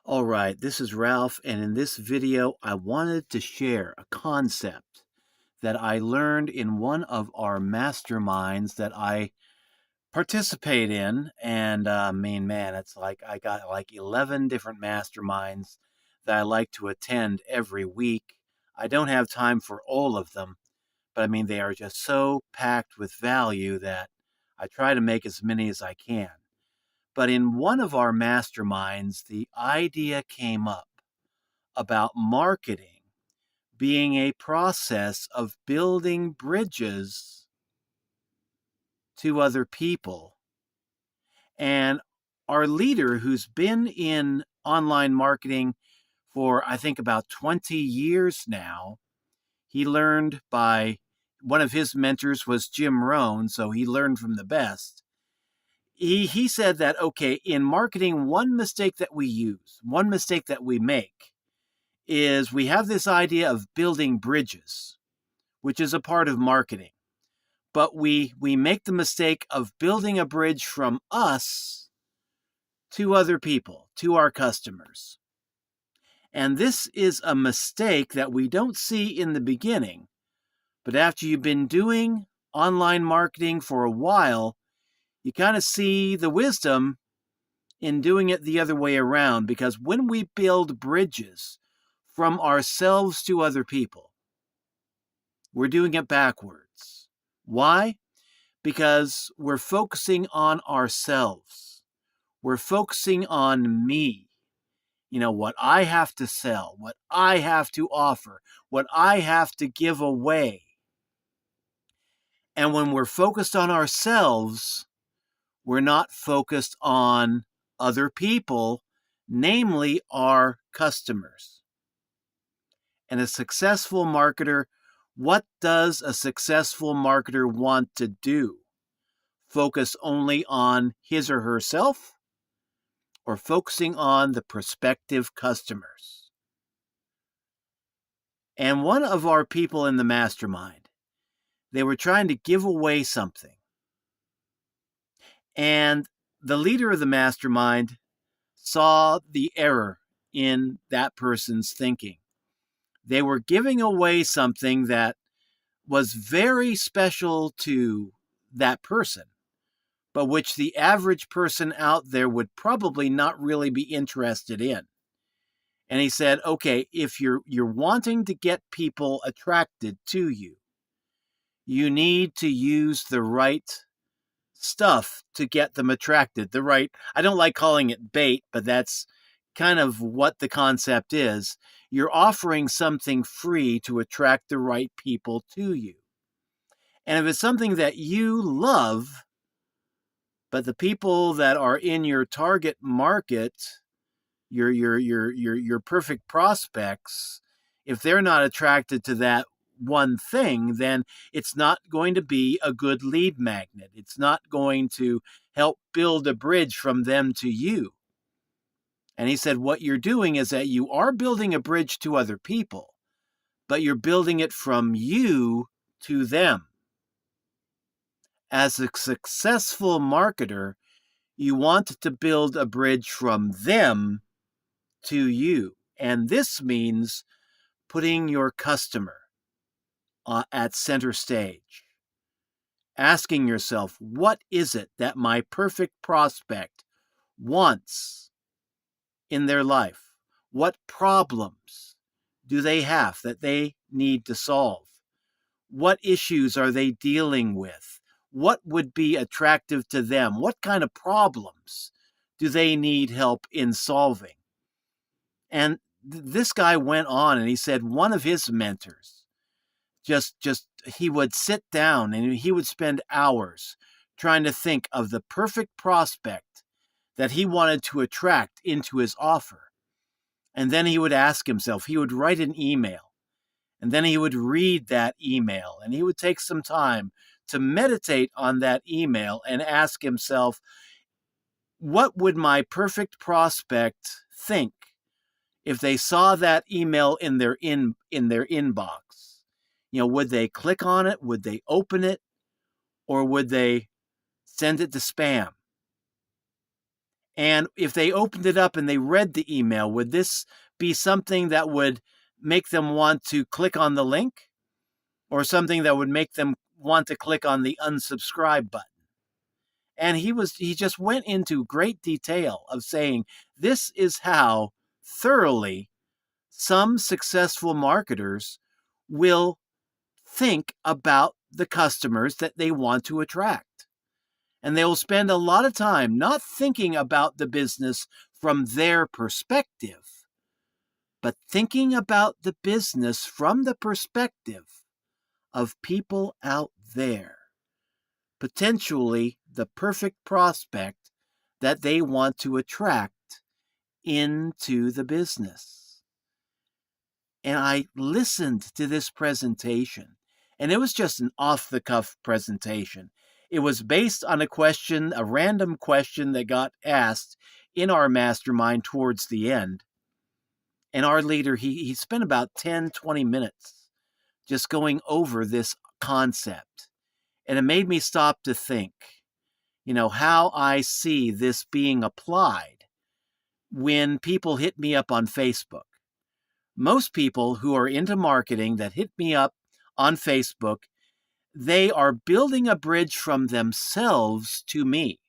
All right, this is Ralph, and in this video, I wanted to share a concept that I learned in one of our masterminds that I participate in. And man, it's like I got like 11 different masterminds that I like to attend every week. I don't have time for all of them, but they are just so packed with value that I try to make as many as I can. But in one of our masterminds, the idea came up about marketing being a process of building bridges to other people. And our leader, who's been in online marketing for, I think, about 20 years now, he learned by one of his mentors was Jim Rohn, so he learned from the best. He said that, okay, in marketing, one mistake that we make is we have this idea of building bridges, which is a part of marketing. But we make the mistake of building a bridge from us to other people, to our customers. And this is a mistake that we don't see in the beginning. But after you've been doing online marketing for a while, you kind of see the wisdom in doing it the other way around. Because when we build bridges from ourselves to other people, we're doing it backwards. Why? Because we're focusing on ourselves. We're focusing on me. What I have to sell, what I have to offer, what I have to give away. And when we're focused on ourselves, we're not focused on other people, namely our customers. And a successful marketer, what does a successful marketer want to do? Focus only on his or herself, or focusing on the prospective customers? And one of our people in the mastermind, they were trying to give away something. And the leader of the mastermind saw the error in that person's thinking. They were giving away something that was very special to that person, but which the average person out there would probably not really be interested in. And he said, okay, if you're wanting to get people attracted to you, you need to use the right stuff to get them attracted. I don't like calling it bait, but that's kind of what the concept is. You're offering something free to attract the right people to you. And if it's something that you love, but the people that are in your target market, your perfect prospects, if they're not attracted to that one thing, then it's not going to be a good lead magnet. It's not going to help build a bridge from them to you. And he said, what you're doing is that you are building a bridge to other people, but you're building it from you to them. As a successful marketer, you want to build a bridge from them to you. And this means putting your customer at center stage. Asking yourself, what is it that my perfect prospect wants in their life? What problems do they have that they need to solve? What issues are they dealing with? What would be attractive to them? What kind of problems do they need help in solving? And this guy went on and he said one of his mentors just he would sit down and he would spend hours trying to think of the perfect prospect that he wanted to attract into his offer. And then he would ask himself, he would write an email, and then he would read that email, and he would take some time to meditate on that email and ask himself, what would my perfect prospect think if they saw that email in their inbox? Would they click on it? Would they open it? Or would they send it to spam? And if they opened it up and they read the email, would this be something that would make them want to click on the link, or something that would make them want to click on the unsubscribe button? And he just went into great detail of saying this is how thoroughly some successful marketers will think about the customers that they want to attract. And they will spend a lot of time not thinking about the business from their perspective, but thinking about the business from the perspective of people out there, potentially the perfect prospect that they want to attract into the business. And I listened to this presentation, and it was just an off-the-cuff presentation. It was based on a random question that got asked in our mastermind towards the end. And our leader, he spent about 10, 20 minutes just going over this concept. And it made me stop to think, how I see this being applied when people hit me up on Facebook. Most people who are into marketing that hit me up on Facebook, they are building a bridge from themselves to me.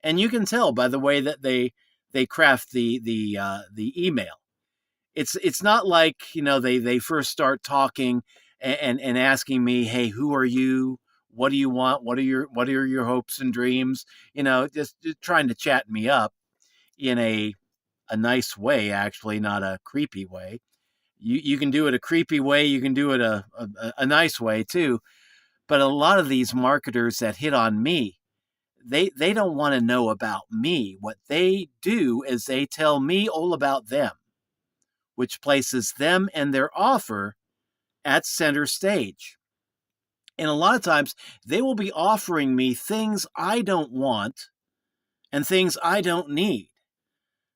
And you can tell by the way that they craft the email. It's not like, they first start talking and asking me, hey, who are you? What do you want? What are your hopes and dreams? Just trying to chat me up in a nice way, actually, not a creepy way. You can do it a creepy way. You can do it a nice way too. But a lot of these marketers that hit on me, they don't want to know about me. What they do is they tell me all about them, which places them and their offer at center stage. And a lot of times they will be offering me things I don't want and things I don't need.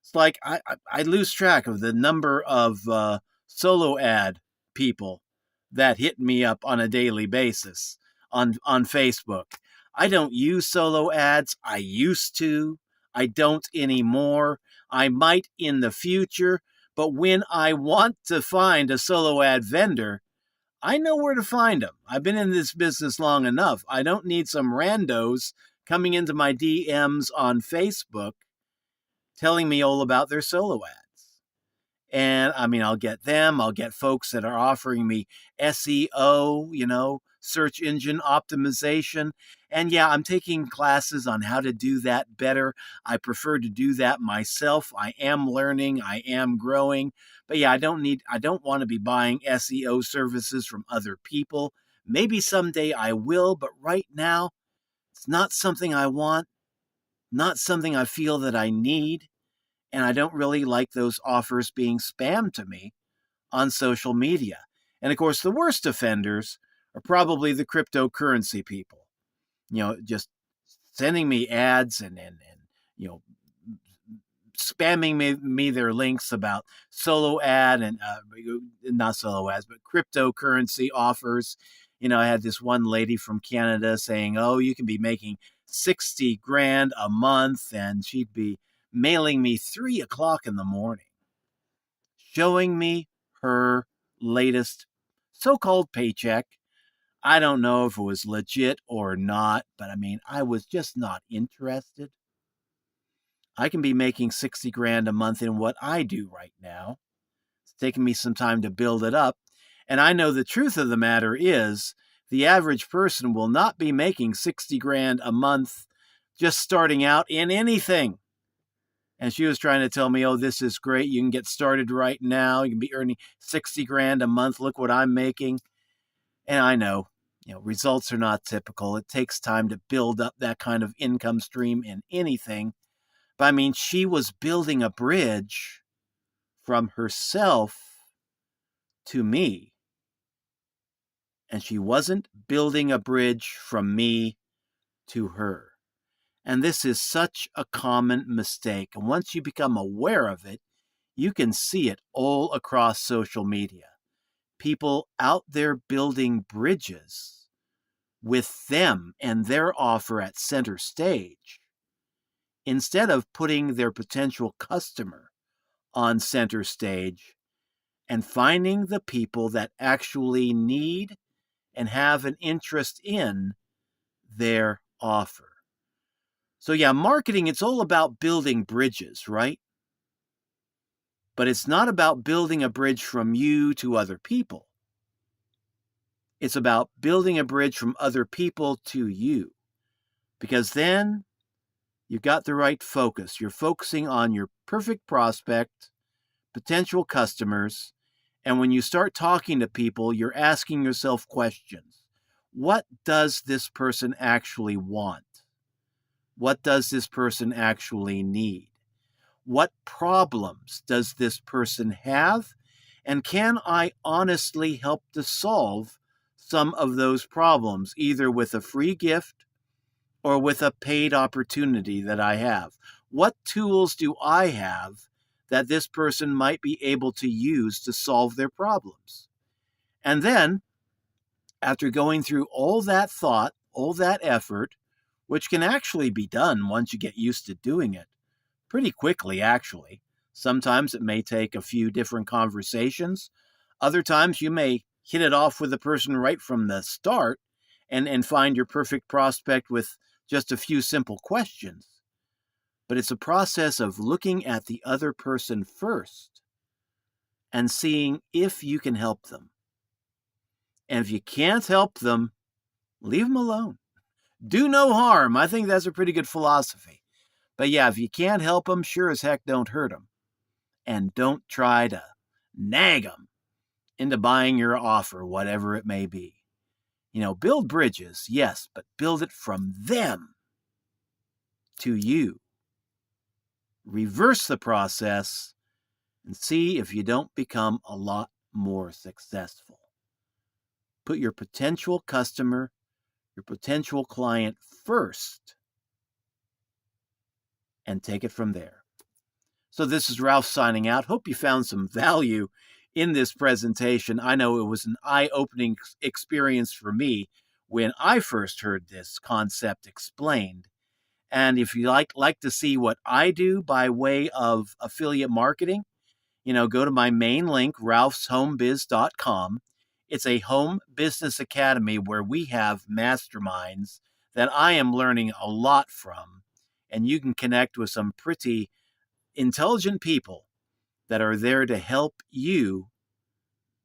It's like I lose track of the number of solo ad people that hit me up on a daily basis on Facebook. I don't use solo ads. I used to. I don't anymore. I might in the future. But when I want to find a solo ad vendor, I know where to find them. I've been in this business long enough. I don't need some randos coming into my DMs on Facebook telling me all about their solo ads. And I mean, I'll get them. I'll get folks that are offering me SEO, search engine optimization. And yeah, I'm taking classes on how to do that better. I prefer to do that myself. I am learning. I am growing. But yeah, I don't want to be buying SEO services from other people. Maybe someday I will, but right now, it's not something I want, not something I feel that I need. And I don't really like those offers being spammed to me on social media. And of course, the worst offenders are probably the cryptocurrency people, just sending me ads and you know, spamming me their links about solo ad and not solo ads, but cryptocurrency offers. I had this one lady from Canada saying, oh, you can be making 60 grand a month, and she'd be mailing me 3 o'clock in the morning, showing me her latest so-called paycheck. I don't know if it was legit or not, but I mean, I was just not interested. I can be making 60 grand a month in what I do right now. It's taken me some time to build it up. And I know the truth of the matter is the average person will not be making 60 grand a month just starting out in anything. And she was trying to tell me, oh, this is great. You can get started right now. You can be earning 60 grand a month. Look what I'm making. And I know, results are not typical. It takes time to build up that kind of income stream in anything. But I mean, she was building a bridge from herself to me. And she wasn't building a bridge from me to her. And this is such a common mistake. And once you become aware of it, you can see it all across social media. People out there building bridges with them and their offer at center stage instead of putting their potential customer on center stage and finding the people that actually need and have an interest in their offer. So yeah, marketing, it's all about building bridges, right? But it's not about building a bridge from you to other people. It's about building a bridge from other people to you. Because then you've got the right focus. You're focusing on your perfect prospect, potential customers, and when you start talking to people, you're asking yourself questions. What does this person actually want? What does this person actually need? What problems does this person have? And can I honestly help to solve some of those problems, either with a free gift or with a paid opportunity that I have? What tools do I have that this person might be able to use to solve their problems? And then, after going through all that thought, all that effort, which can actually be done once you get used to doing it pretty quickly, actually. Sometimes it may take a few different conversations. Other times you may hit it off with the person right from the start and find your perfect prospect with just a few simple questions. But it's a process of looking at the other person first and seeing if you can help them. And if you can't help them, leave them alone. Do no harm. I think that's a pretty good philosophy. But yeah, if you can't help them, sure as heck don't hurt them. And don't try to nag them into buying your offer, whatever it may be. Build bridges, yes, but build it from them to you. Reverse the process and see if you don't become a lot more successful. Put your potential customer, your potential client first, and take it from there. So this is Ralph signing out. Hope you found some value in this presentation. I know it was an eye-opening experience for me when I first heard this concept explained. And if you like to see what I do by way of affiliate marketing, go to my main link, ralphshomebiz.com. It's a home business academy where we have masterminds that I am learning a lot from. And you can connect with some pretty intelligent people that are there to help you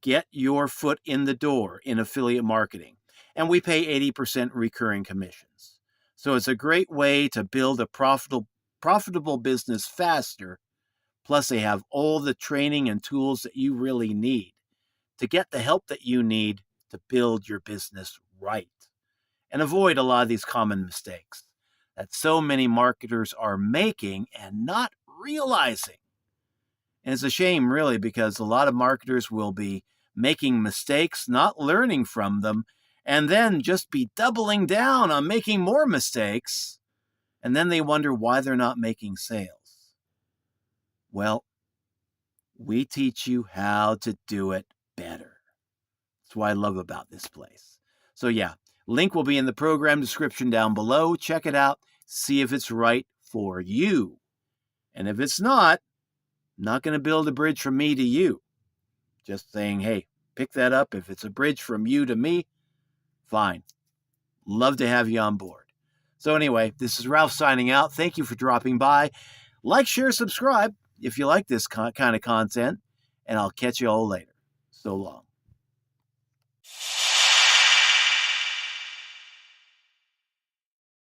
get your foot in the door in affiliate marketing. And we pay 80% recurring commissions. So it's a great way to build a profitable business faster. Plus, they have all the training and tools that you really need to get the help that you need to build your business right and avoid a lot of these common mistakes that so many marketers are making and not realizing. And it's a shame, really, because a lot of marketers will be making mistakes, not learning from them, and then just be doubling down on making more mistakes. And then they wonder why they're not making sales. Well, we teach you how to do it better. That's what I love about this place. So yeah, link will be in the program description down below. Check it out. See if it's right for you. And if it's not going to build a bridge from me to you. Just saying, hey, pick that up. If it's a bridge from you to me, fine. Love to have you on board. So anyway, this is Ralph signing out. Thank you for dropping by. Like, share, subscribe if you like this kind of content, and I'll catch you all later. So long.